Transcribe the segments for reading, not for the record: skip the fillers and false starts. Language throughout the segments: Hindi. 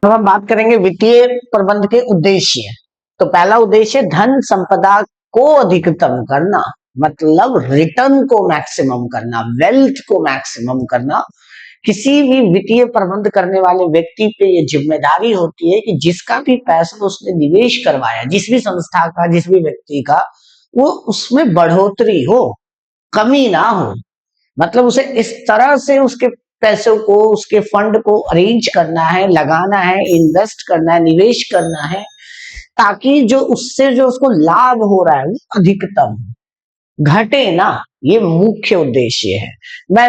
अब हम बात करेंगे वित्तीय प्रबंध के उद्देश्य। तो पहला उद्देश्य धन संपदा को अधिकतम करना, मतलब रिटर्न को मैक्सिमम करना, वेल्थ को मैक्सिमम करना। किसी भी वित्तीय प्रबंध करने वाले व्यक्ति पे ये जिम्मेदारी होती है कि जिसका भी पैसा उसने निवेश करवाया, जिस भी संस्था का, जिस भी व्यक्ति का, वो उसमें बढ़ोतरी हो, कमी ना हो। मतलब उसे इस तरह से उसके पैसों को, उसके फंड को अरेंज करना है, लगाना है, इन्वेस्ट करना है, निवेश करना है, ताकि जो उससे जो उसको लाभ हो रहा है वो अधिकतम घटे ना। ये मुख्य उद्देश्य है।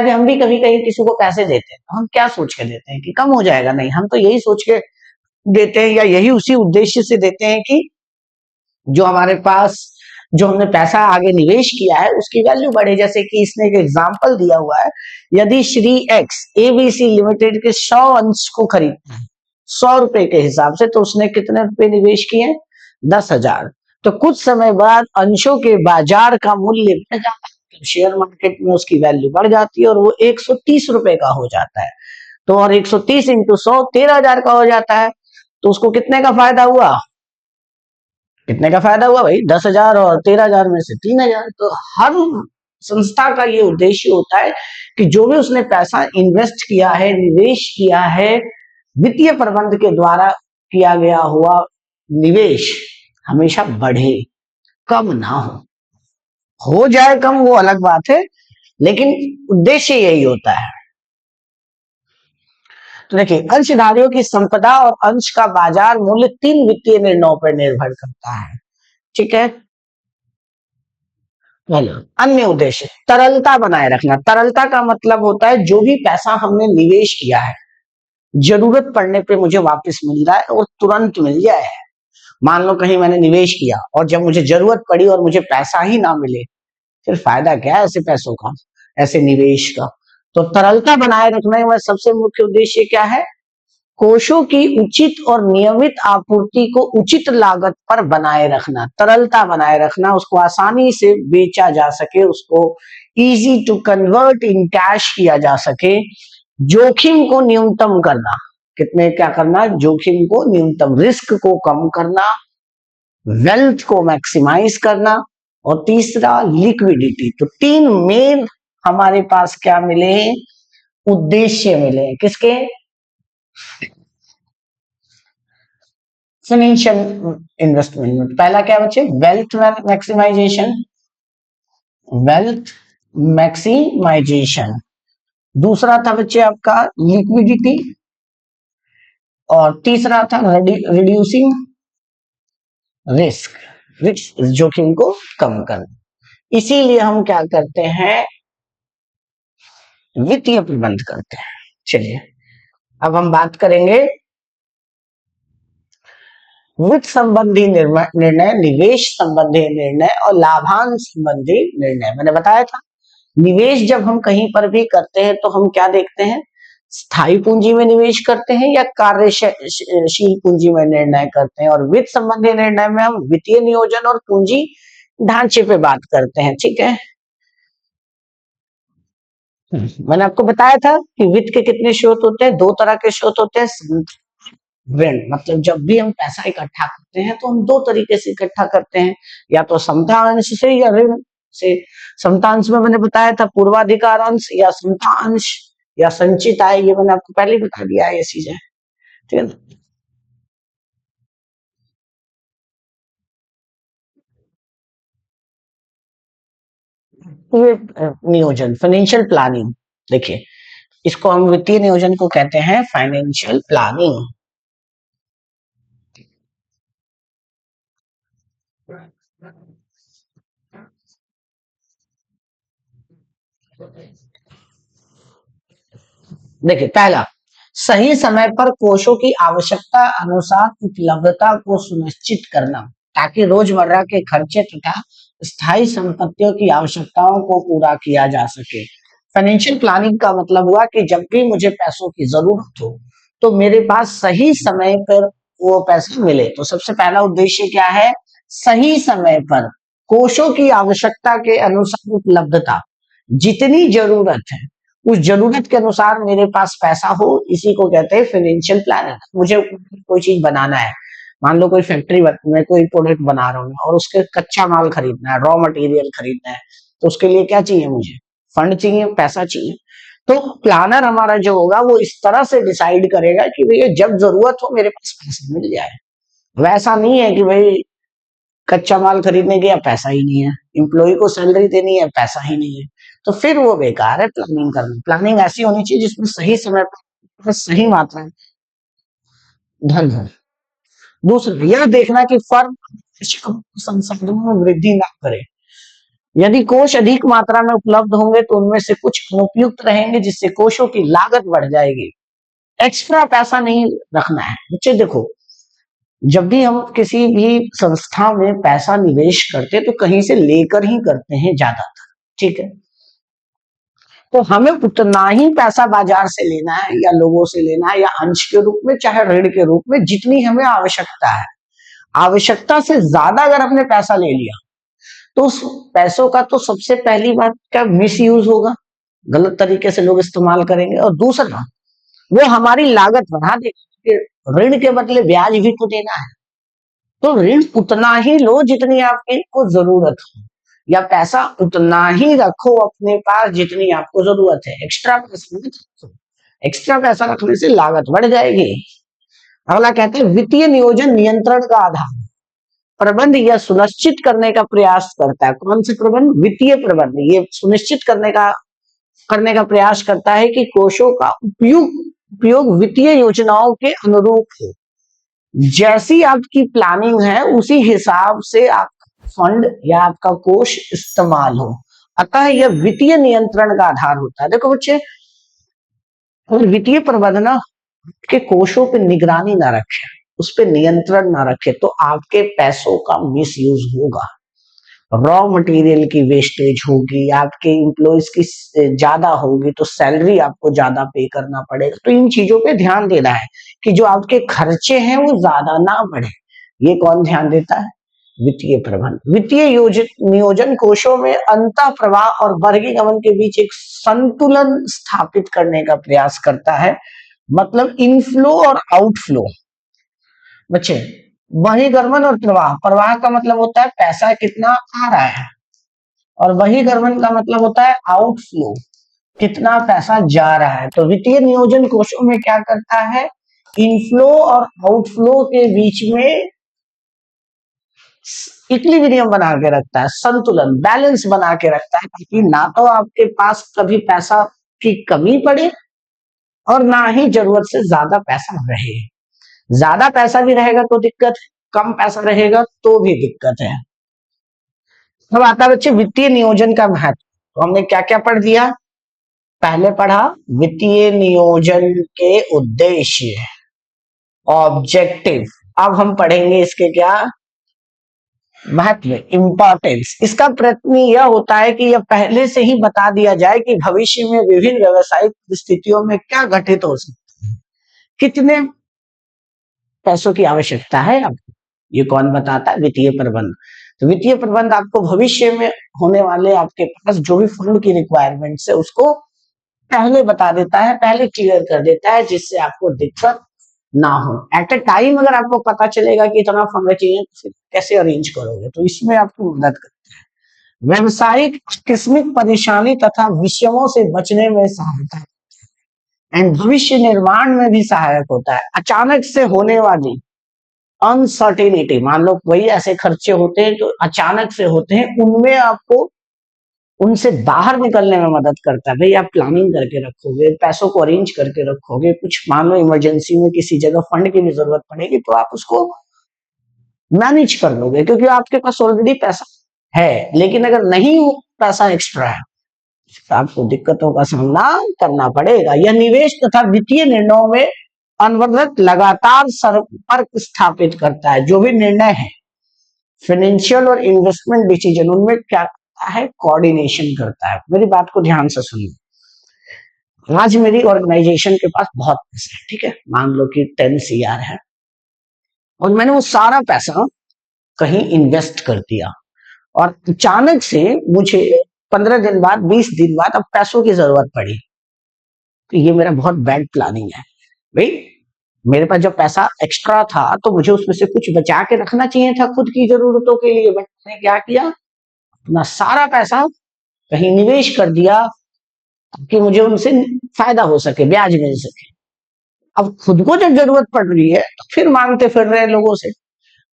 हम भी कभी कहीं किसी को पैसे देते हैं तो हम क्या सोच के देते हैं कि कम हो जाएगा? नहीं, हम तो यही सोच के देते हैं, या यही उसी उद्देश्य से देते हैं कि जो हमारे पास, जो हमने पैसा आगे निवेश किया है, उसकी वैल्यू बढ़े। जैसे कि इसने एक एग्जांपल दिया हुआ है, यदि श्री एक्स एबीसी लिमिटेड के 100 अंश को खरीदता है 100 रुपए के हिसाब से, तो उसने कितने रुपए निवेश किए? 10,000। तो कुछ समय बाद अंशों के बाजार का मूल्य बढ़ जाता है, शेयर मार्केट में उसकी वैल्यू बढ़ जाती है और वो 130 रुपए का हो जाता है। तो और 130 इंटू 100 13,000 का हो जाता है। तो उसको कितने का फायदा हुआ? कितने का फायदा हुआ भाई? 10,000 और 13,000 में से 3,000। तो हर संस्था का ये उद्देश्य होता है कि जो भी उसने पैसा इन्वेस्ट किया है, निवेश किया है, वित्तीय प्रबंध के द्वारा किया गया हुआ निवेश हमेशा बढ़े, कम ना हो जाए कम वो अलग बात है, लेकिन उद्देश्य यही होता है। तो देखिए, अंशधारियों की संपदा और अंश का बाजार मूल्य 3 वित्तीय निर्णयों पर निर्भर करता है। ठीक है। अन्य उद्देश्य तरलता बनाए रखना। तरलता का मतलब होता है जो भी पैसा हमने निवेश किया है, जरूरत पड़ने पे मुझे वापस मिल रहा है और तुरंत मिल जाए। मान लो कहीं मैंने निवेश किया और जब मुझे जरूरत पड़ी और मुझे पैसा ही ना मिले, फिर फायदा क्या है ऐसे पैसों का, ऐसे निवेश का? तो तरलता बनाए रखने में सबसे मुख्य उद्देश्य क्या है? कोषों की उचित और नियमित आपूर्ति को उचित लागत पर बनाए रखना, तरलता बनाए रखना, उसको आसानी से बेचा जा सके, उसको easy to convert in cash किया जा सके। जोखिम को न्यूनतम करना, कितने क्या करना? जोखिम को न्यूनतम, रिस्क को कम करना, वेल्थ को मैक्सिमाइज करना, और तीसरा लिक्विडिटी। तो 3 मेन हमारे पास क्या मिले? उद्देश्य मिले। किसके? फाइनेंशियल इन्वेस्टमेंट में। पहला क्या बच्चे? Wealth maximisation, wealth maximisation. दूसरा था बच्चे आपका लिक्विडिटी, और तीसरा था रिड्यूसिंग रिस्क, जोखिम को कम करना। इसीलिए हम क्या करते हैं? वित्तीय प्रबंध करते हैं। चलिए अब हम बात करेंगे वित्त संबंधी निर्णय, निवेश संबंधी निर्णय और लाभांश संबंधी निर्णय। मैंने बताया था, निवेश जब हम कहीं पर भी करते हैं तो हम क्या देखते हैं? स्थायी पूंजी में निवेश करते हैं या कार्यशील पूंजी में निर्णय करते हैं। और वित्त संबंधी निर्णय में हम वित्तीय नियोजन और पूंजी ढांचे पे बात करते हैं। ठीक है। मैंने आपको बताया था कि वित्त के कितने स्रोत होते हैं? 2 तरह के स्रोत होते हैं। ऋण, मतलब जब भी हम पैसा इकट्ठा करते हैं तो हम 2 तरीके से इकट्ठा करते हैं, या तो समता अंश से या ऋण से। समता अंश में मैंने बताया था पूर्वाधिकार अंश, या समता अंश या संचित आय, ये मैंने आपको पहले ही बता दिया है ये चीजें। ठीक है। ये नियोजन, फाइनेंशियल प्लानिंग। देखिए, इसको हम वित्तीय नियोजन को कहते हैं फाइनेंशियल प्लानिंग। देखिए, पहला, सही समय पर कोषों की आवश्यकता अनुसार उपलब्धता को सुनिश्चित करना, ताकि रोजमर्रा के खर्चे तथा स्थायी संपत्तियों की आवश्यकताओं को पूरा किया जा सके। फाइनेंशियल प्लानिंग का मतलब हुआ कि जब भी मुझे पैसों की जरूरत हो तो मेरे पास सही समय पर वो पैसे मिले। तो सबसे पहला उद्देश्य क्या है? सही समय पर कोषों की आवश्यकता के अनुसार उपलब्धता, जितनी जरूरत है उस जरूरत के अनुसार मेरे पास पैसा हो, इसी को कहते हैं फाइनेंशियल प्लानिंग। मुझे कोई चीज बनाना है, मान लो कोई फैक्ट्री में कोई प्रोडक्ट बना रहा हूँ और उसके कच्चा माल खरीदना है, रॉ मटेरियल खरीदना है, तो उसके लिए क्या चाहिए? मुझे फंड चाहिए, पैसा चाहिए। तो प्लानर हमारा जो होगा वो इस तरह से डिसाइड करेगा कि भैया जब जरूरत हो मेरे पास पैसा मिल जाए। वैसा नहीं है कि भाई कच्चा माल खरीदने के पैसा ही नहीं है, एम्प्लॉय को सैलरी देनी है, पैसा ही नहीं है, तो फिर वो बेकार है प्लानिंग करना। प्लानिंग ऐसी होनी चाहिए जिसमें सही समय पर सही मात्रा में धन है। दूसरा यह देखना कि फर्म संसाधनों में वृद्धि ना करे। यदि कोष अधिक मात्रा में उपलब्ध होंगे तो उनमें से कुछ अनुपयुक्त रहेंगे, जिससे कोषों की लागत बढ़ जाएगी। एक्स्ट्रा पैसा नहीं रखना है। बच्चे देखो, जब भी हम किसी भी संस्था में पैसा निवेश करते तो कहीं से लेकर ही करते हैं ज्यादातर, ठीक है? तो हमें उतना ही पैसा बाजार से लेना है या लोगों से लेना है, या अंश के रूप में चाहे ऋण के रूप में, जितनी हमें आवश्यकता है। आवश्यकता से ज्यादा अगर हमने पैसा ले लिया तो उस पैसों का तो सबसे पहली बात क्या मिस यूज होगा, गलत तरीके से लोग इस्तेमाल करेंगे, और दूसरा वो हमारी लागत बढ़ा देगा। ऋण के बदले ब्याज भी तो देना है, तो ऋण उतना ही लो जितनी आपकी को जरूरत हो, या पैसा उतना ही रखो अपने पास जितनी आपको जरूरत है। एक्स्ट्रा पैसा मत रखो, एक्स्ट्रा पैसा रखने से लागत बढ़ जाएगी। अगला कहते हैं वित्तीय नियोजन नियंत्रण का आधार। प्रबंध यह सुनिश्चित करने का प्रयास करता है। कौन से प्रबंध? वित्तीय प्रबंध ये सुनिश्चित करने का प्रयास करता है कि कोषों का उपयोग वित्तीय योजनाओं के अनुरूप हो। जैसी आपकी प्लानिंग है उसी हिसाब से आप फंड या आपका कोष इस्तेमाल हो। अतः यह वित्तीय नियंत्रण का आधार होता है। देखो बच्चे, अगर वित्तीय प्रबंधन के कोषों पे निगरानी ना रखे, उस पर नियंत्रण ना रखे, तो आपके पैसों का मिस यूज होगा। रॉ मटेरियल की वेस्टेज होगी, आपके एम्प्लॉयज की ज्यादा होगी, तो सैलरी आपको ज्यादा पे करना पड़ेगा। तो इन चीजों पे ध्यान देना है कि जो आपके खर्चे हैं वो ज्यादा ना बढ़े। ये कौन ध्यान देता है? वित्तीय प्रबंध। वित्तीय नियोजन कोषों में अंतः प्रवाह और बहिर्गमन के बीच एक संतुलन स्थापित करने का प्रयास करता है। मतलब इनफ्लो और आउटफ्लो। बच्चे, बहिर्गमन और प्रवाह, प्रवाह का मतलब होता है पैसा कितना आ रहा है, और बहिर्गमन का मतलब होता है आउटफ्लो, कितना पैसा जा रहा है। तो वित्तीय नियोजन कोषों में क्या करता है? इनफ्लो और आउटफ्लो के बीच में इक्विलिब्रियम बना के रखता है, संतुलन, बैलेंस बना के रखता है, ताकि ना तो आपके पास कभी पैसा की कमी पड़े और ना ही जरूरत से ज्यादा पैसा रहे। ज्यादा पैसा भी रहेगा तो दिक्कत है, कम पैसा रहेगा तो भी दिक्कत है। अब आता है बच्चे वित्तीय नियोजन का महत्व। तो हमने क्या क्या पढ़ दिया? पहले पढ़ा वित्तीय नियोजन के उद्देश्य, ऑब्जेक्टिव। अब हम पढ़ेंगे इसके क्या महत्व, इंपॉर्टेंस। इसका प्रयत्न यह होता है कि यह पहले से ही बता दिया जाए कि भविष्य में विभिन्न व्यवसायिक परिस्थितियों में क्या घटित हो सकता है, कितने पैसों की आवश्यकता है आपको। ये कौन बताता है? वित्तीय प्रबंध। तो वित्तीय प्रबंध आपको भविष्य में होने वाले आपके पास जो भी फंड की रिक्वायरमेंट्स है उसको पहले बता देता है, पहले क्लियर कर देता है, जिससे आपको दिक्कत ना हो। एट ए टाइम अगर आपको पता चलेगा कि इतना फंड चाहिए तो फिर कैसे अरेंज करोगे, तो इसमें आपकी मदद करता है। व्यवसायिक आकस्मिक परेशानी तथा विषयों से बचने में सहायता एंड भविष्य निर्माण में भी सहायक होता है। अचानक से होने वाली अनसर्टेनिटी, मान लो वही ऐसे खर्चे होते हैं जो अचानक से होते हैं, उनमें आपको उनसे बाहर निकलने में मदद करता है। भाई आप प्लानिंग करके रखोगे, पैसों को अरेंज करके रखोगे, कुछ मान लो इमरजेंसी में किसी जगह फंड की भी जरूरत पड़ेगी तो आप उसको मैनेज कर लोगे, क्योंकि आपके पास ऑलरेडी पैसा है। लेकिन अगर नहीं हो, पैसा एक्स्ट्रा है, तो आपको दिक्कतों का सामना करना पड़ेगा। यह निवेश तथा वित्तीय निर्णयों में अनवरत लगातार संपर्क स्थापित करता है। जो भी निर्णय है फाइनेंशियल और इन्वेस्टमेंट डिसीजन, उनमें क्या करता है? कोऑर्डिनेशन करता है। मेरी बात को ध्यान से सुनिए। आज मेरी ऑर्गेनाइजेशन के पास बहुत पैसा है, ठीक है, मान लो कि 10 CR है, और मैंने वो सारा पैसा कहीं इन्वेस्ट कर दिया, और अचानक से मुझे 15 दिन बाद, 20 दिन बाद अब पैसों की जरूरत पड़ी। तो ये मेरा बहुत बैड प्लानिंग है भाई। मेरे पास जब पैसा एक्स्ट्रा था तो मुझे उसमें से कुछ बचा के रखना चाहिए था खुद की जरूरतों के लिए, बट मैंने क्या किया, अपना सारा पैसा कहीं निवेश कर दिया कि मुझे उनसे फायदा हो सके, ब्याज मिल सके। अब खुद को जब जरूरत पड़ रही है तो फिर मांगते फिर रहे लोगों से,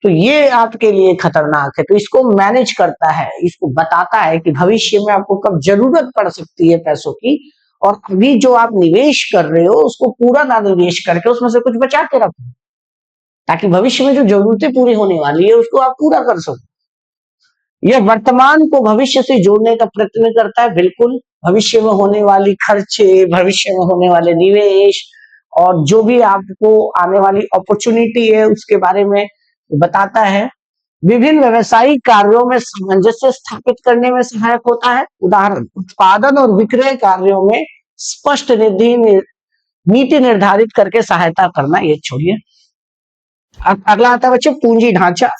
तो ये आपके लिए खतरनाक है। तो इसको मैनेज करता है, इसको बताता है कि भविष्य में आपको कब जरूरत पड़ सकती है पैसों की, और अभी जो आप निवेश कर रहे हो उसको पूरा ना निवेश करके उसमें से कुछ बचा के रखो, ताकि भविष्य में जो जरूरतें पूरी होने वाली है उसको आप पूरा कर सको। यह वर्तमान को भविष्य से जोड़ने का प्रयत्न करता है, बिल्कुल। भविष्य में होने वाली खर्चे, भविष्य में होने वाले निवेश, और जो भी आपको आने वाली अपॉर्चुनिटी है उसके बारे में बताता है। विभिन्न व्यावसायिक कार्यों में सामंजस्य स्थापित करने में सहायक होता है। उदाहरण, उत्पादन और विक्रय कार्यों में स्पष्ट नीति निर्धारित करके सहायता करना, ये छोड़िए। अब अगला आता है बच्चे पूंजी ढांचा।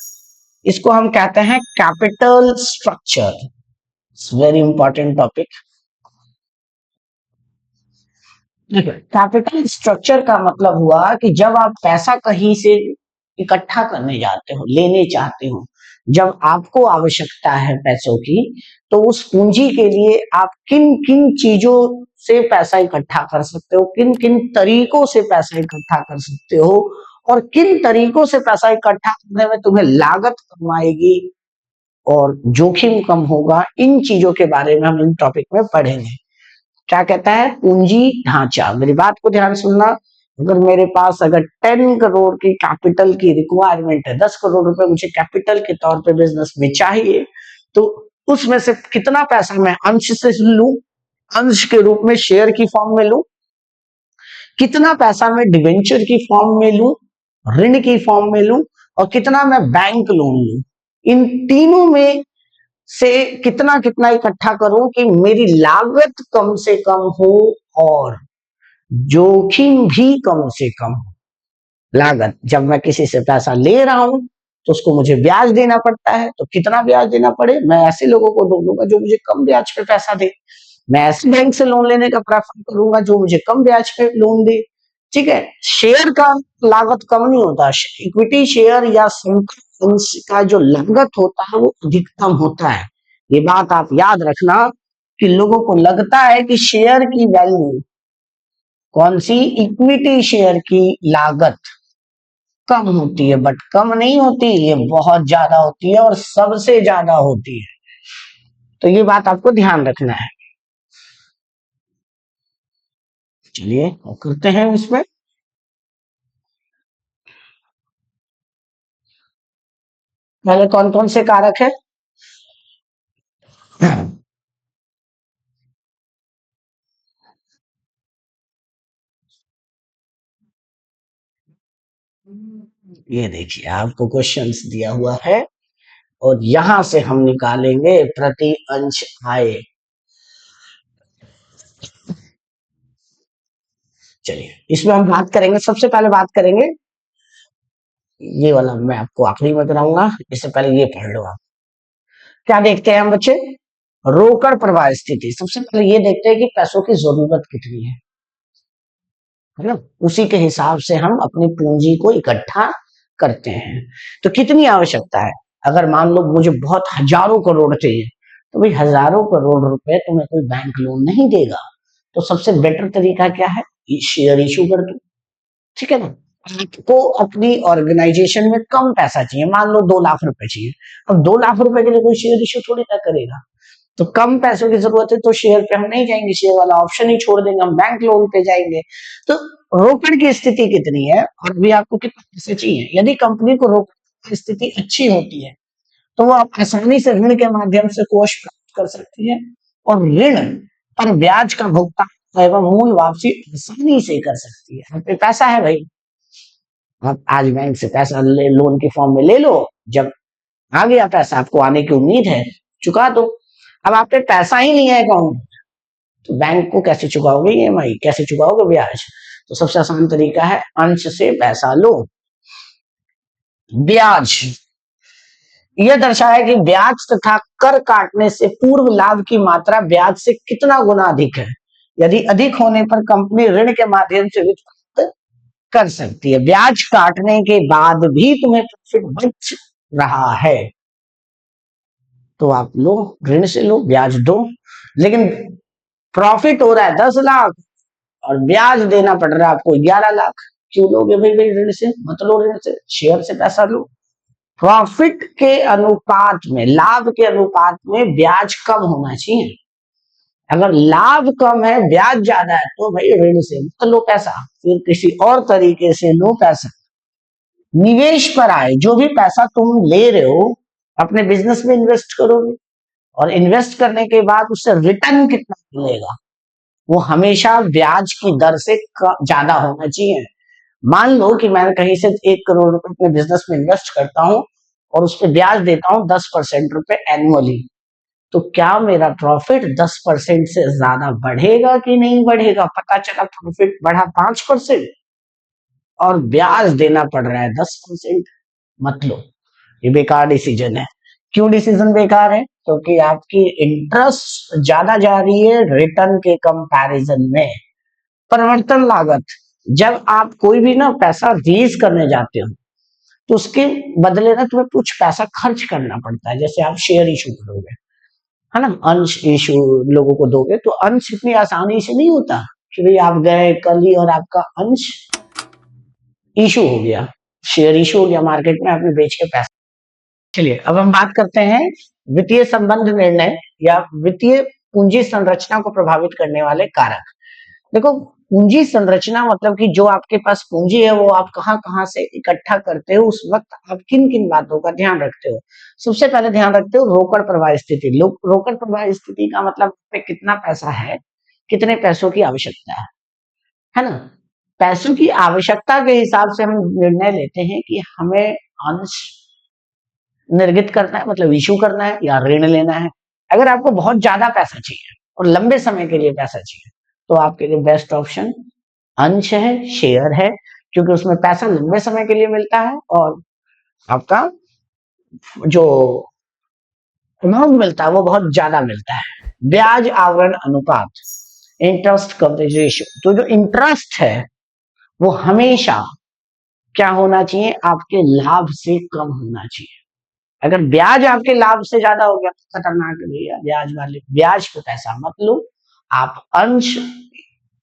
इसको हम कहते हैं capital structure. It's very important topic. देखिए, कैपिटल स्ट्रक्चर का मतलब हुआ कि जब आप पैसा कहीं से इकट्ठा करने जाते हो, लेने चाहते हो, जब आपको आवश्यकता है पैसों की, तो उस पूंजी के लिए आप किन किन चीजों से पैसा इकट्ठा कर सकते हो, किन किन तरीकों से पैसा इकट्ठा कर सकते हो, और किन तरीकों से पैसा इकट्ठा करने में तुम्हें लागत कम आएगी और जोखिम कम होगा, इन चीजों के बारे में हम इन टॉपिक में पढ़ेंगे। क्या कहता है, पूंजी ढांचा। मेरी बात को ध्यान सुनना। अगर मेरे पास अगर 10 करोड़ की कैपिटल की रिक्वायरमेंट है, 10 करोड़ रुपए मुझे कैपिटल के तौर पे बिजनेस में चाहिए, तो उसमें से कितना पैसा मैं अंश से लूं, अंश के रूप में शेयर की फॉर्म में लूं, कितना पैसा मैं डिवेंचर की फॉर्म में लूं, ऋण की फॉर्म में लूं, और कितना मैं बैंक लोन लूं। इन तीनों में से कितना कितना इकट्ठा करूं कि मेरी लागत कम से कम हो और जोखिम भी कम से कम हो। लागत, जब मैं किसी से पैसा ले रहा हूं तो उसको मुझे ब्याज देना पड़ता है, तो कितना ब्याज देना पड़े, मैं ऐसे लोगों को ढूंढूंगा जो मुझे कम ब्याज पे पैसा दे। मैं ऐसे बैंक से लोन लेने का प्रेफर करूंगा जो मुझे कम ब्याज पे लोन दे। ठीक है, शेयर का लागत कम नहीं होता, इक्विटी शेयर या अंश का जो लागत होता है वो अधिकतम होता है। ये बात आप याद रखना कि लोगों को लगता है कि शेयर की वैल्यू, कौन सी, इक्विटी शेयर की लागत कम होती है, बट कम नहीं होती, ये बहुत ज्यादा होती है और सबसे ज्यादा होती है। तो ये बात आपको ध्यान रखना है। चलिए करते हैं इसमें। पहले कौन कौन से कारक है, ये देखिए आपको क्वेश्चंस दिया हुआ है और यहां से हम निकालेंगे प्रति अंश आय। चलिए इसमें हम बात करेंगे, सबसे पहले बात करेंगे, ये वाला मैं आपको आखिरी में कराऊंगा, इससे पहले ये पढ़ लो आप। क्या देखते हैं हम बच्चे, रोकड़ प्रवाह स्थिति। सबसे पहले ये देखते हैं कि पैसों की जरूरत कितनी है ना, उसी के हिसाब से हम अपनी पूंजी को इकट्ठा करते हैं। तो कितनी आवश्यकता है, अगर मान लो मुझे बहुत हजारों करोड़ चाहिए, तो भाई हजारों करोड़ रुपए तुम्हें कोई बैंक लोन नहीं देगा, तो सबसे बेटर तरीका क्या है, शेयर इशू कर दो। ठीक है ना, आपको अपनी ऑर्गेनाइजेशन में कम पैसा चाहिए, मान लो 2 लाख रुपए चाहिए, अब 2 लाख रुपए के लिए कोई शेयर इशू थोड़ी ना करेगा, तो कम पैसों की जरूरत है तो शेयर पे हम नहीं जाएंगे, शेयर वाला ऑप्शन ही छोड़ देंगे, हम बैंक लोन पे जाएंगे। तो रोकड़ की स्थिति कितनी है और अभी आपको कितना पैसे चाहिए, यदि कंपनी को रोकड़ की स्थिति अच्छी होती है तो वो आप आसानी से ऋण के माध्यम से कोष प्राप्त कर सकती है, और ऋण पर ब्याज का भुगतान एवं मूल वापसी आसानी से कर सकती है। आप पे पैसा है भाई, आप आज बैंक से पैसा ले, लोन की फॉर्म में ले लो, जब आ गया पैसा, आपको आने की उम्मीद है, चुका दो। अब आप पे पैसा ही नहीं है अकाउंट, तो बैंक को कैसे चुकाओगे ईएमआई, कैसे चुकाओगे ब्याज, तो सबसे आसान तरीका है अंश से पैसा लो। ब्याज, यह दर्शाया कि ब्याज तथा कर काटने से पूर्व लाभ की मात्रा ब्याज से कितना गुना अधिक है। यदि अधिक होने पर कंपनी ऋण के माध्यम से वित्त प्राप्त कर सकती है। ब्याज काटने के बाद भी तुम्हें प्रॉफिट बच रहा है तो आप लो, ऋण से लो, ब्याज दो। लेकिन प्रॉफिट हो रहा है 10 लाख और ब्याज देना पड़ रहा है आपको 11 लाख, क्यों लोगे भाई ऋण से? मत लो ऋण से, शेयर से पैसा लो। प्रॉफिट के अनुपात में, लाभ के अनुपात में ब्याज कम होना चाहिए। अगर लाभ कम है, ब्याज ज्यादा है, तो भाई ऋण से मत लो पैसा, फिर किसी और तरीके से लो पैसा। निवेश पर आए, जो भी पैसा तुम ले रहे हो अपने बिजनेस में इन्वेस्ट करोगे और इन्वेस्ट करने के बाद उससे रिटर्न कितना मिलेगा वो हमेशा ब्याज की दर से ज्यादा होना चाहिए। मान लो कि मैं कहीं से 1 करोड़ रुपए अपने बिजनेस में इन्वेस्ट करता हूं और उस पर ब्याज देता हूं 10% रुपए एनुअली, तो क्या मेरा प्रॉफिट 10% से ज्यादा बढ़ेगा कि नहीं बढ़ेगा? पता चला प्रॉफिट बढ़ा 5% और ब्याज देना पड़ रहा है 10%। मत लो, ये बेकार डिसीजन है। क्यों डिसीजन बेकार है? क्योंकि आपकी इंटरेस्ट ज्यादा जा रही है रिटर्न के कंपैरिजन में। परिवर्तन लागत, जब आप कोई भी ना पैसा रेज करने जाते हो तो उसके बदले ना तुम्हें कुछ पैसा खर्च करना पड़ता है। जैसे आप शेयर इशू करोगे, है ना, अंश इशू लोगों को दोगे, तो अंश इतनी आसानी से नहीं होता कि भाई आप गए कल ही और आपका अंश इशू हो गया, शेयर इशू हो गया मार्केट में, आपने बेच के पैसा। चलिए अब हम बात करते हैं वित्तीय संबंध निर्णय या वित्तीय पूंजी संरचना को प्रभावित करने वाले कारक। देखो, पूंजी संरचना मतलब कि जो आपके पास पूंजी है वो आप कहां कहां से इकट्ठा करते हो, उस वक्त आप किन किन बातों का ध्यान रखते हो। सबसे पहले ध्यान रखते हो रोकड़ प्रवाह स्थिति। रोकड़ प्रवाह स्थिति का मतलब पे कितना पैसा है, कितने पैसों की आवश्यकता है ना। पैसों की आवश्यकता के हिसाब से हम निर्णय लेते हैं कि हमें अंश निर्गित करना है, मतलब इशू करना है, या ऋण लेना है। अगर आपको बहुत ज्यादा पैसा चाहिए और लंबे समय के लिए पैसा चाहिए तो आपके लिए बेस्ट ऑप्शन अंश है, शेयर है, क्योंकि उसमें पैसा लंबे समय के लिए मिलता है और आपका जो अमाउंट मिलता है वो बहुत ज्यादा मिलता है। ब्याज आवरण अनुपात, इंटरेस्ट कवरेज रेशियो, तो जो इंटरेस्ट है वो हमेशा क्या होना चाहिए, आपके लाभ से कम होना चाहिए। अगर ब्याज आपके लाभ से ज्यादा हो गया तो खतरनाक है भैया, ब्याज वाले ब्याज पे पैसा मत लो, आप अंश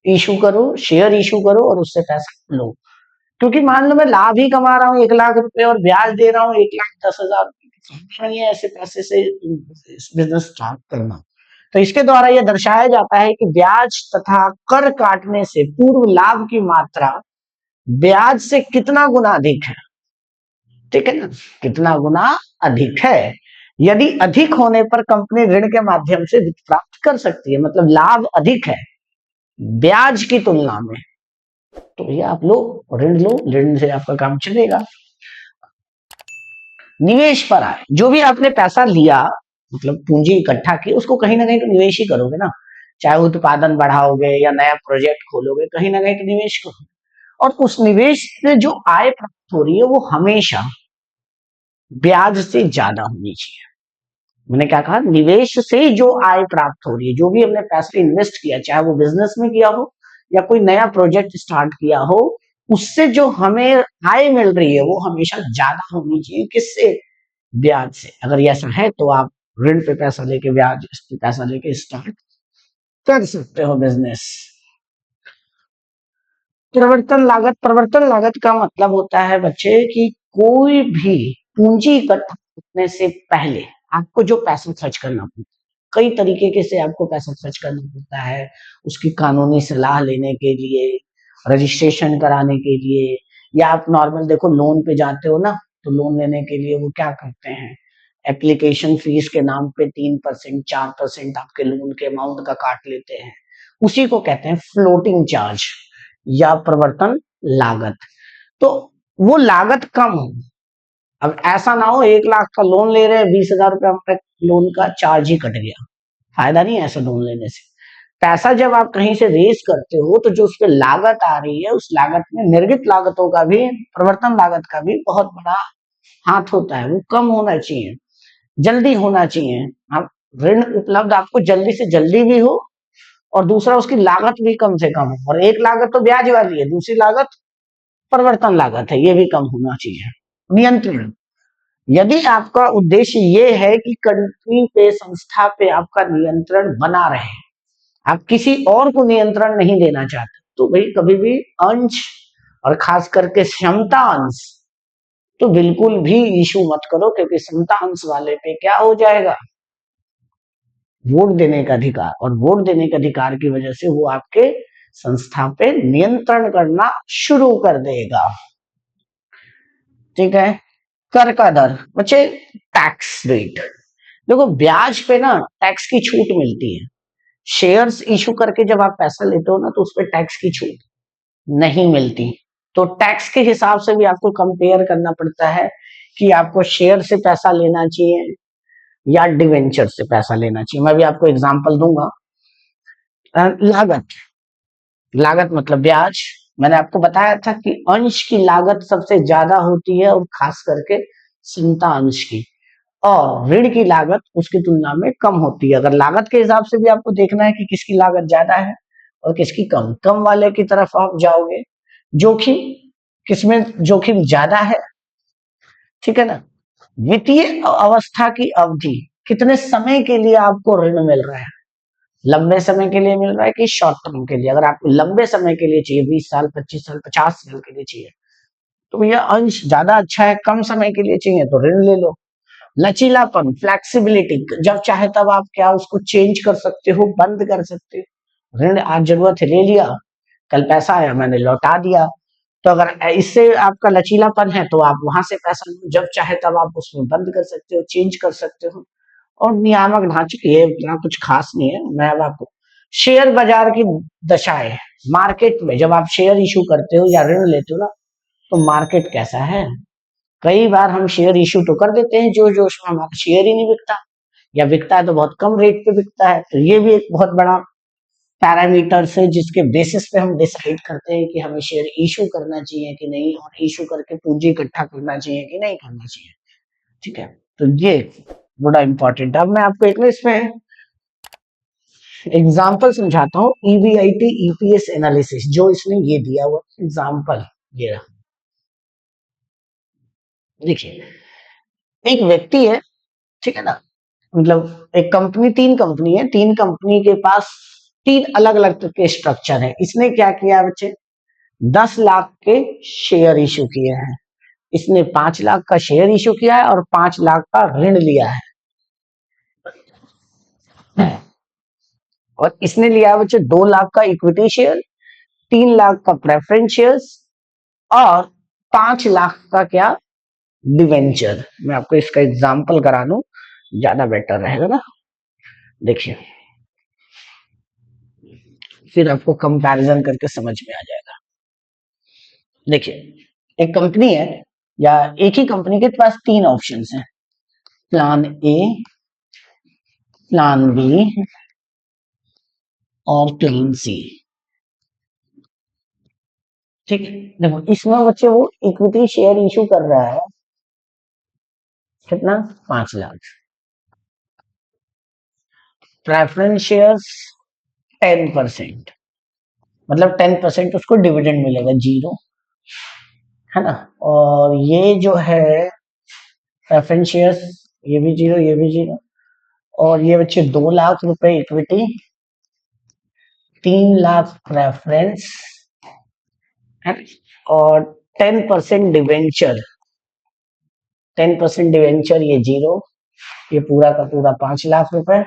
इशू करो, शेयर इशू करो और उससे पैसा लो। क्योंकि मान लो मैं लाभ ही कमा रहा हूँ 1 लाख रुपए और ब्याज दे रहा हूँ 1,10,000, नहीं है ऐसे पैसे से बिजनेस स्टार्ट करना। तो इसके द्वारा यह दर्शाया जाता है कि ब्याज तथा कर काटने से पूर्व लाभ की मात्रा ब्याज से कितना गुना अधिक है। ठीक है ना, कितना गुना अधिक है। यदि अधिक होने पर कंपनी ऋण के माध्यम से वित्त प्राप्त कर सकती है, मतलब लाभ अधिक है ब्याज की तुलना में, तो ये आप लो, ऋण लो, ऋण से आपका काम चलेगा। निवेश पर आए, जो भी आपने पैसा लिया, मतलब पूंजी इकट्ठा की, उसको कहीं ना कहीं तो निवेश ही करोगे ना, चाहे उत्पादन बढ़ाओगे या नया प्रोजेक्ट खोलोगे, कहीं ना कहीं तो निवेश करोगे। और उस निवेश से जो आय प्राप्त हो रही है वो हमेशा ब्याज से ज्यादा होनी चाहिए। मैंने क्या कहा, निवेश से जो आय प्राप्त हो रही है, जो भी हमने पैसा इन्वेस्ट किया, चाहे वो बिजनेस में किया हो या कोई नया प्रोजेक्ट स्टार्ट किया हो, उससे जो हमें आय मिल रही है वो हमेशा ज्यादा होनी चाहिए। किससे? ब्याज से। अगर ऐसा है तो आप ऋण पे पैसा लेके, ब्याज पे पैसा लेके स्टार्ट कर सकते हो बिजनेस। परिवर्तन लागत का मतलब होता है बच्चे कि कोई भी पूंजी इकट्ठा करने से पहले आपको जो पैसा खर्च करना पड़ता है, कई तरीके के से आपको पैसा खर्च करना पड़ता है। उसकी कानूनी सलाह लेने के लिए, रजिस्ट्रेशन कराने के लिए, या आप नॉर्मल देखो लोन पे जाते हो ना, तो लोन लेने के लिए वो क्या करते हैं, एप्लीकेशन फीस के नाम पे 3% 4% आपके लोन के अमाउंट का काट लेते हैं। उसी को कहते हैं फ्लोटिंग चार्ज या प्रवर्तन लागत। तो वो लागत कम हो। अब ऐसा ना हो 1 लाख का लोन ले रहे हैं, 20,000 रुपया हमारे लोन का चार्ज ही कट गया, फायदा नहीं है ऐसा लोन लेने से। पैसा जब आप कहीं से रेज करते हो तो जो उस पर लागत आ रही है, उस लागत में निर्गत लागतों का भी, प्रवर्तन लागत का भी बहुत बड़ा हाथ होता है, वो कम होना चाहिए, जल्दी होना चाहिए। आप ऋण उपलब्ध आपको जल्दी से जल्दी भी हो और दूसरा उसकी लागत भी कम से कम हो। और एक लागत तो ब्याज वाली है, दूसरी लागत परिवर्तन लागत है, ये भी कम होना चाहिए। नियंत्रण, यदि आपका उद्देश्य ये है कि कंपनी पे, संस्था पे आपका नियंत्रण बना रहे, आप किसी और को नियंत्रण नहीं देना चाहते, तो भाई कभी भी अंश और खास करके क्षमता अंश तो बिल्कुल भी इशू मत करो, क्योंकि क्षमता अंश वाले पे क्या हो जाएगा, वोट देने का अधिकार, और वोट देने के अधिकार की वजह से वो आपके संस्था पे नियंत्रण करना शुरू कर देगा। ठीक है। कर का दर, बच्चे टैक्स रेट, देखो ब्याज पे ना टैक्स की छूट मिलती है। शेयर्स इशू करके जब आप पैसा लेते हो ना, तो उस पर टैक्स की छूट नहीं मिलती। तो टैक्स के हिसाब से भी आपको कंपेयर करना पड़ता है कि आपको शेयर से पैसा लेना चाहिए या डिवेंचर से पैसा लेना चाहिए। मैं भी आपको एग्जांपल दूंगा। लागत, लागत मतलब ब्याज। मैंने आपको बताया था कि अंश की लागत सबसे ज्यादा होती है, और खास करके क्षमता अंश की, और ऋण की लागत उसकी तुलना में कम होती है। अगर लागत के हिसाब से भी आपको देखना है कि किसकी लागत ज्यादा है और किसकी कम, कम वाले की तरफ आप जाओगे। जोखिम, किसमें जोखिम ज्यादा है, ठीक है ना। वित्तीय अवस्था की अवधि, कितने समय के लिए आपको ऋण मिल रहा है, लंबे समय के लिए मिल रहा है कि शॉर्ट टर्म के लिए। अगर आपको लंबे समय के लिए चाहिए, 20 साल, 25 साल, 50 साल के लिए चाहिए, तो भैया अंश ज्यादा अच्छा है। कम समय के लिए चाहिए तो ऋण ले लो। लचीलापन, फ्लेक्सिबिलिटी, जब चाहे तब आप क्या उसको चेंज कर सकते हो, बंद कर सकते हो। ऋण आज जरूरत है ले लिया, कल पैसा आया मैंने लौटा दिया। तो अगर इससे आपका लचीलापन है तो आप वहां से पैसा जब चाहे तब आप उसमें बंद कर सकते हो, चेंज कर सकते हो। और नियामक ढांचे ये इतना कुछ खास नहीं है। मैं अब आपको शेयर बाजार की दशाएं, मार्केट में जब आप शेयर इशू करते हो या ऋण लेते हो ना, तो मार्केट कैसा है। कई बार हम शेयर इशू तो कर देते हैं जो जोश में, हमारा शेयर ही नहीं बिकता, या बिकता है तो बहुत कम रेट पे बिकता है। तो ये भी एक बहुत बड़ा पैरामीटर्स है जिसके बेसिस पे हम डिसाइड करते हैं कि हमें शेयर इशू करना चाहिए कि नहीं, और इशू करके पूंजी इकट्ठा करना चाहिए कि नहीं करना चाहिए। ठीक है, तो ये बड़ा इंपॉर्टेंट है। अब मैं आपको एक इसमें एग्जाम्पल समझाता हूँ, ईवीआईटी ईपीएस एनालिसिस, जो इसने ये दिया हुआ एग्जाम्पल ये रहा। देखिए, एक व्यक्ति है, ठीक है ना, मतलब एक कंपनी, तीन कंपनी है, तीन कंपनी के पास तीन अलग अलग के स्ट्रक्चर है। इसने क्या किया बच्चे, 10 लाख के शेयर इशू किए हैं। इसने 5 लाख का शेयर इशू किया है और 5 लाख का ऋण लिया है। और इसने लिया है बच्चे 2 लाख का इक्विटी शेयर, 3 लाख का प्रेफरेंस शेयर्स, और 5 लाख का क्या, डिवेंचर। मैं आपको इसका एग्जाम्पल करा दूं, ज्यादा बेटर रहेगा ना। देखिए, फिर आपको कंपैरिजन करके समझ में आ जाएगा। देखिए, एक कंपनी है, या एक ही कंपनी के पास तीन ऑप्शंस हैं, प्लान ए, प्लान बी और प्लान सी। ठीक है, देखो इसमें बच्चे वो इक्विटी शेयर इशू कर रहा है कितना, 5 लाख। प्रेफरेंस शेयर्स 10%, मतलब 10% उसको डिविडेंड मिलेगा, 0, है ना। और ये जो है प्रेफरेंस शेयर्स, ये भी 0, ये भी 0। और ये बच्चे 2 लाख रुपए इक्विटी, 3 लाख प्रेफरेंस, और 10% डिवेंचर, 10% डिवेंचर, ये 0। ये पूरा का पूरा 5 लाख रुपए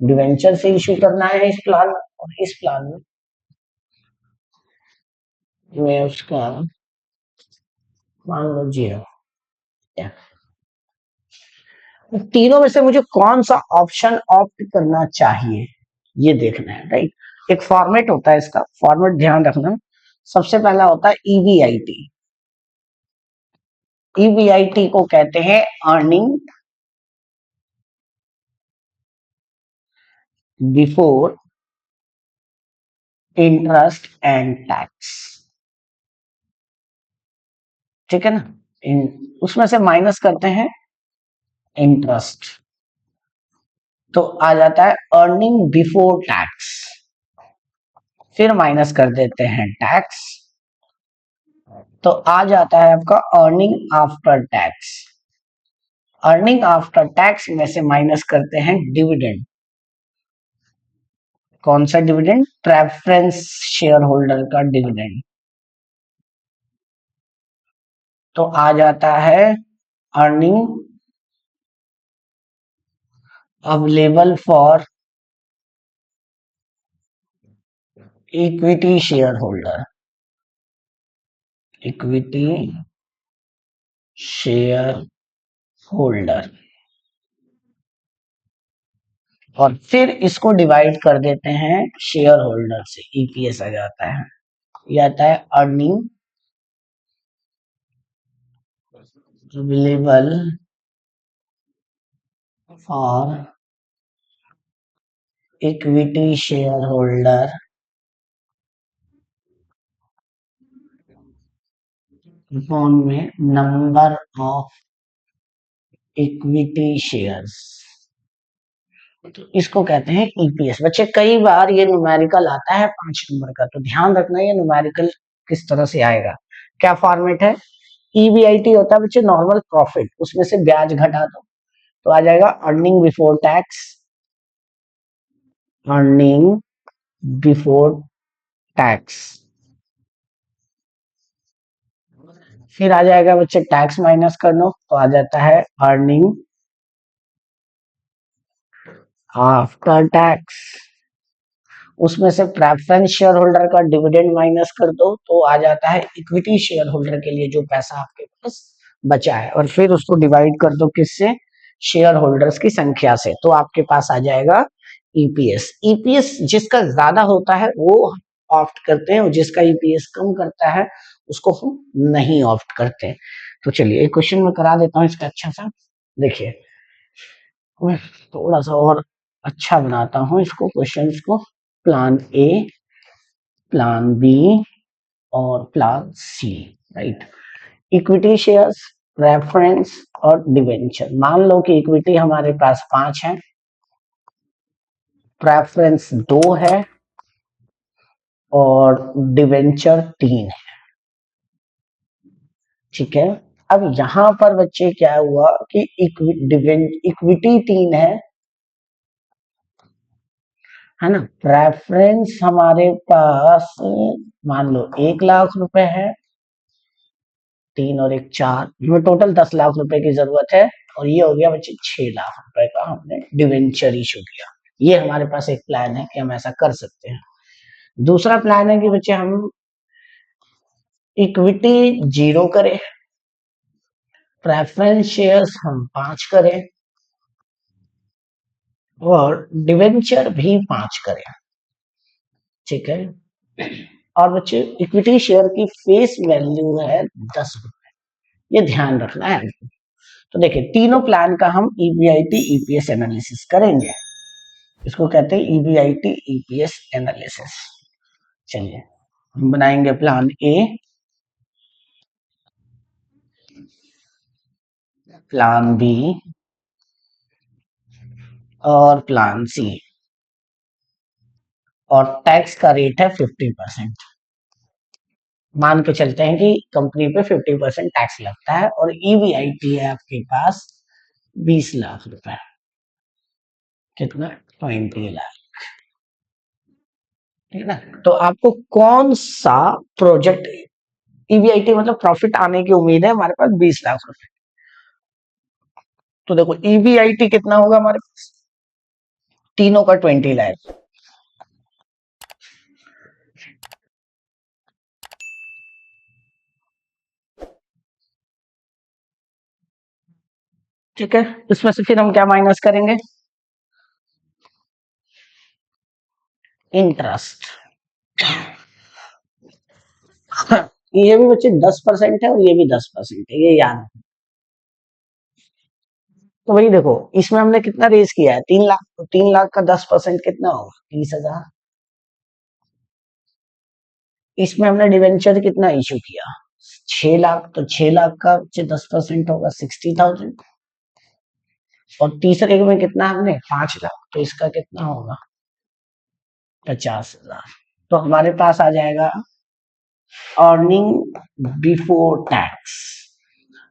डिवेंचर से इशू करना है इस प्लान में। और इस प्लान में उसका मान लो 0। तीनों में से मुझे कौन सा ऑप्शन ऑप्ट करना चाहिए, ये देखना है, राइट। एक फॉर्मेट होता है इसका, फॉर्मेट ध्यान रखना। सबसे पहला होता है ईवीआईटी। ईवीआईटी को कहते हैं earning before interest and tax, ठीक है ना। उसमें से माइनस करते हैं इंटरेस्ट, तो आ जाता है अर्निंग बिफोर टैक्स। फिर माइनस कर देते हैं टैक्स, तो आ जाता है आपका earning after tax. Earning after tax में से माइनस करते हैं डिविडेंड। कौन सा डिविडेंड? प्रेफरेंस शेयर होल्डर का डिविडेंड। तो आ जाता है earning available for equity share holder. Equity share holder, और फिर इसको डिवाइड कर देते हैं शेयर होल्डर से, ईपीएस आ जाता है। ये आता है earning available for equity share holder upon में नंबर ऑफ इक्विटी शेयर्स। तो इसको कहते हैं ईपीएस। बच्चे कई बार ये न्यूमेरिकल आता है 5 नंबर का, तो ध्यान रखना ये न्यूमेरिकल किस तरह से आएगा। क्या फॉर्मेट है? ईबीआईटी होता है बच्चे नॉर्मल प्रॉफिट, उसमें से ब्याज घटा दो, तो आ जाएगा earning before tax. Earning before tax, फिर आ जाएगा बच्चे टैक्स माइनस कर लो, तो आ जाता है अर्निंग आफ्टर टैक्स। उसमें से प्रेफरेंस शेयर होल्डर का डिविडेंड माइनस कर दो, तो आ जाता है इक्विटी शेयर होल्डर के लिए जो पैसा आपके पास बचा है, और फिर उसको डिवाइड कर दो किससे? शेयर होल्डर्स की संख्या से, तो आपके पास आ जाएगा ईपीएस। ईपीएस जिसका ज्यादा होता है वो ऑप्ट करते हैं, और जिसका ईपीएस कम करता है उसको हम नहीं ऑप्ट करते। तो चलिए एक क्वेश्चन में करा देता हूँ इसका अच्छा सा। देखिए मैं थोड़ा सा और अच्छा बनाता हूँ इसको, क्वेश्चंस को। प्लान ए, प्लान बी और plan C, right. Equity shares, reference और डिवेंचर। मान लो कि इक्विटी हमारे पास 5 है, प्रेफरेंस 2 है और डिवेंचर 3 है, ठीक है। अब यहां पर बच्चे क्या हुआ कि इक्विटी 3 है ना। प्रेफरेंस हमारे पास मान लो 1 लाख रुपए है, 3 और 1 4, हमें टोटल 10 लाख रुपए की जरूरत है, और ये हो गया बच्चे 6 लाख रुपए का हमने डिवेंचर इशू किया। ये हमारे पास एक प्लान है कि हम ऐसा कर सकते हैं। दूसरा प्लान है कि बच्चे हम इक्विटी 0 करें, प्रेफरेंस शेयर्स हम 5 करें, और डिवेंचर भी 5 करें, ठीक है। और बच्चे इक्विटी शेयर की फेस वैल्यू है 10 रुपए, ये ध्यान रखना है। तो देखिए तीनों प्लान का हम ईबीआईटी ईपीएस एनालिसिस करेंगे। इसको कहते हैं ईबीआईटी ईपीएस एनालिसिस। चलिए हम बनाएंगे प्लान ए, प्लान बी और प्लान सी, और टैक्स का रेट है 50%। मान के चलते हैं कि कंपनी पे 50% टैक्स लगता है, और ईबीआईटी है आपके पास 20 लाख रुपए। कितना? 20 लाख, ठीक है ना। तो आपको कौन सा प्रोजेक्ट, ईबीआईटी मतलब प्रॉफिट आने की उम्मीद है हमारे पास 20 लाख रुपए, तो देखो ईबीआईटी कितना होगा हमारे पास, तीनों का 20 लाख, ठीक है। इसमें से फिर हम क्या माइनस करेंगे? इंटरेस्ट। ये भी बच्चे 10% है और ये भी 10% है, ये याद है। तो वही देखो इसमें हमने कितना रेज किया है? 3 लाख, तो 3 लाख का 10% कितना होगा? 30,000। इसमें हमने डिवेंचर कितना इशू किया? 6 लाख, तो 6 लाख का 10% होगा 60,000। और तीसरे में कितना हमने? 5 लाख, तो इसका कितना होगा? 50,000। तो हमारे पास आ जाएगा अर्निंग बिफोर टैक्स।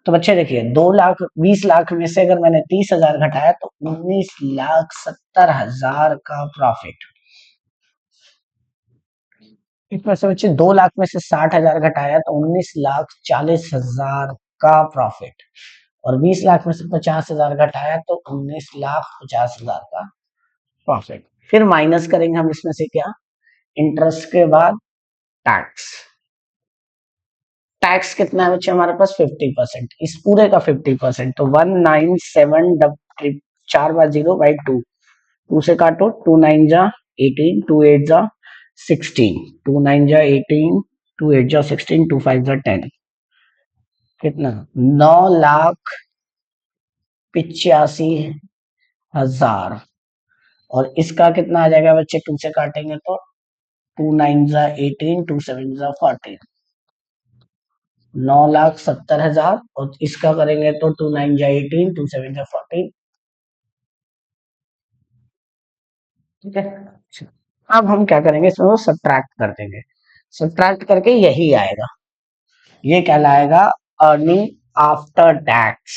तो बच्चे देखिए 2,20,00,000 में से अगर मैंने 30,000 घटाया तो 19,70,000 का प्रॉफिट। इसमें से बच्चे 2,00,000 में से 60,000 घटाया तो 19,40,000 का प्रॉफिट। और 20,00,000 में से 50,000 घटाया तो 19,50,000 का प्रॉफिट। फिर माइनस करेंगे हम इसमें से क्या, इंटरेस्ट के बाद टैक्स। टैक्स कितना है बच्चे हमारे पास 50%, इस पूरे का 50%। तो 197 4 बार 0/2, 2 से काटो, 2 9 जा 18, 2 8 जा 16, 2 9 जा 18, 2 8 जा 16, 2 5 जा 10, कितना 9,85,000। और इसका कितना आ जाएगा बच्चे, 2 से काटेंगे तो 2 9 जा 18, 2 7 जा 14, 9,70,000। और इसका करेंगे तो 2 9 जा 18, 2 7 जा 14। ठीक है, अब हम क्या करेंगे, इसमें वो सब्ट्रैक्ट कर देंगे। सब्ट्रैक्ट करके यही आएगा, ये कहलाएगा अर्निंग आफ्टर टैक्स।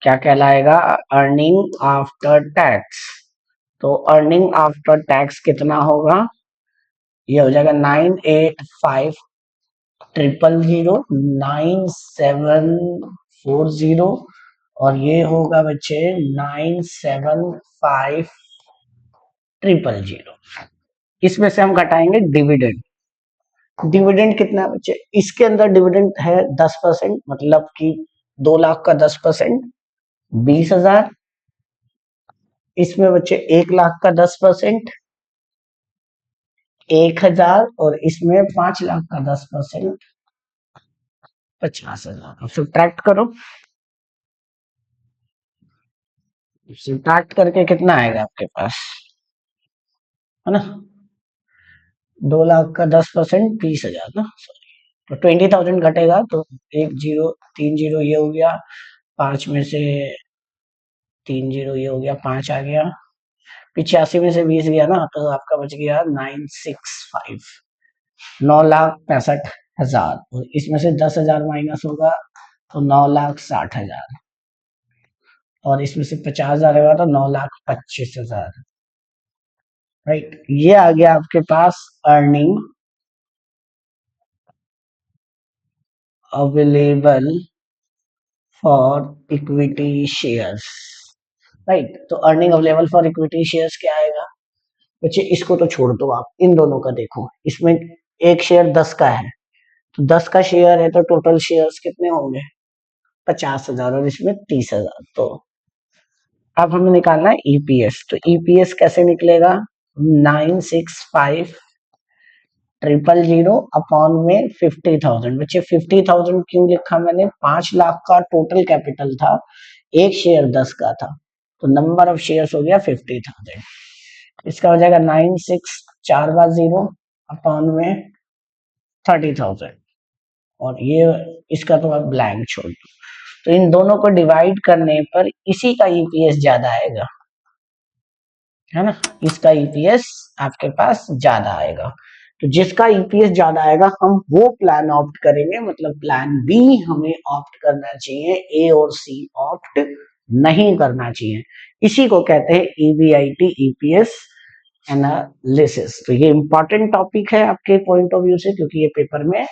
क्या कहलाएगा, अर्निंग आफ्टर टैक्स। तो अर्निंग आफ्टर टैक्स कितना होगा, ये हो जाएगा 9,85,000,9,740। और ये होगा बच्चे 9,75,000। इसमें से हम घटाएंगे डिविडेंड। डिविडेंड कितना है बच्चे, इसके अंदर डिविडेंड है 10%, मतलब कि 2,00,000 का 10% 20,000। इसमें बच्चे 1,00,000 का 10% 1,000। और इसमें 5,00,000 का 10% 50,000। सब्ट्रैक्ट करो, सब्ट्रैक्ट करके कितना आएगा आपके पास, है ना, 2,00,000 का 10% 20,000 ना, तो 20,000 घटेगा। तो 1 0 3 0 ये हो गया, 5 में से 3 0 ये हो गया, 5 आ गया, 85 में से 20 गया ना, तो आपका बच गया 965, 9,65,000। और इसमें से 10,000 माइनस होगा तो 9,60,000। और इसमें से 50,000 होगा तो 9,25,000। राइट, ये आ गया आपके पास earning available for equity shares. Right, तो earning available for equity shares क्या आएगा बच्चे, इसको तो छोड़ दो आप, इन दोनों का देखो। इसमें एक शेयर 10 का है, तो 10 का शेयर है तो टोटल शेयर्स कितने होंगे 50,000, और इसमें 30,000। तो अब हमें निकालना है ईपीएस। तो ईपीएस कैसे निकलेगा, 965,000 अपॉन में 50,000। बच्चे 50,000 क्यों लिखा मैंने, 5,00,000 का टोटल कैपिटल था, एक शेयर 10 का था, तो नंबर ऑफ शेयर्स हो गया 50,000। इसका हो जाएगा 96 4 बार 0 अपॉन में 30,000। और ये इसका तो आप ब्लैंक छोड़ दो। तो इन दोनों को डिवाइड करने पर इसी का ईपीएस ज्यादा आएगा, है ना, इसका ईपीएस आपके पास ज्यादा आएगा। तो जिसका ईपीएस ज्यादा आएगा हम वो प्लान ऑप्ट करेंगे, मतलब प्लान बी हमें ऑप्ट करना चाहिए, ए और सी ऑप्ट नहीं करना चाहिए। इसी को कहते हैं ईबीआईटी, ईपीएस एनालिसिस। तो ये इंपॉर्टेंट टॉपिक है आपके पॉइंट ऑफ व्यू से, क्योंकि ये पेपर में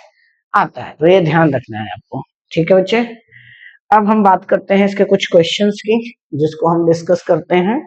आता है, तो ये ध्यान रखना है आपको। ठीक है बच्चे, अब हम बात करते हैं इसके कुछ क्वेश्चंस की, जिसको हम डिस्कस करते हैं।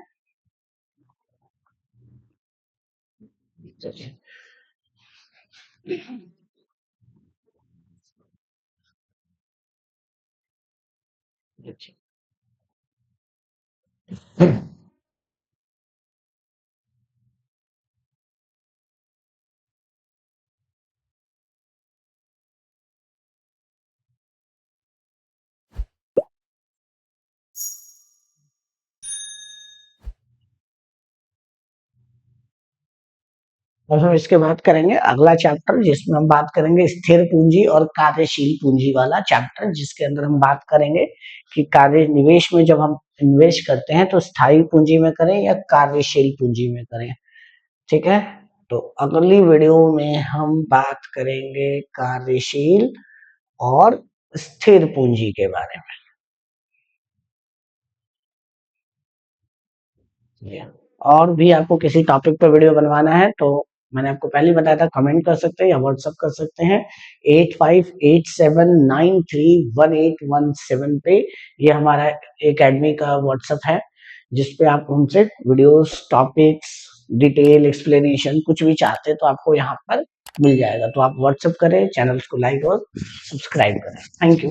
और हम इसके बाद करेंगे अगला चैप्टर, जिसमें हम बात करेंगे स्थिर पूंजी और कार्यशील पूंजी वाला चैप्टर, जिसके अंदर हम बात करेंगे कि कार्य निवेश में जब हम इन्वेस्ट करते हैं तो स्थायी पूंजी में करें या कार्यशील पूंजी में करें। ठीक है, तो अगली वीडियो में हम बात करेंगे कार्यशील और स्थिर पूंजी के बारे में। और भी आपको किसी टॉपिक पर वीडियो बनवाना है तो मैंने आपको पहले ही बताया था, कमेंट कर सकते हैं या व्हाट्सअप कर सकते हैं 8587931817 पे। ये हमारा एकेडमी का व्हाट्सअप है जिसपे आप हमसे वीडियोस, टॉपिक्स, डिटेल एक्सप्लेनेशन कुछ भी चाहते हैं तो आपको यहाँ पर मिल जाएगा। तो आप व्हाट्सअप करें, चैनल्स को लाइक और सब्सक्राइब करें। Thank you.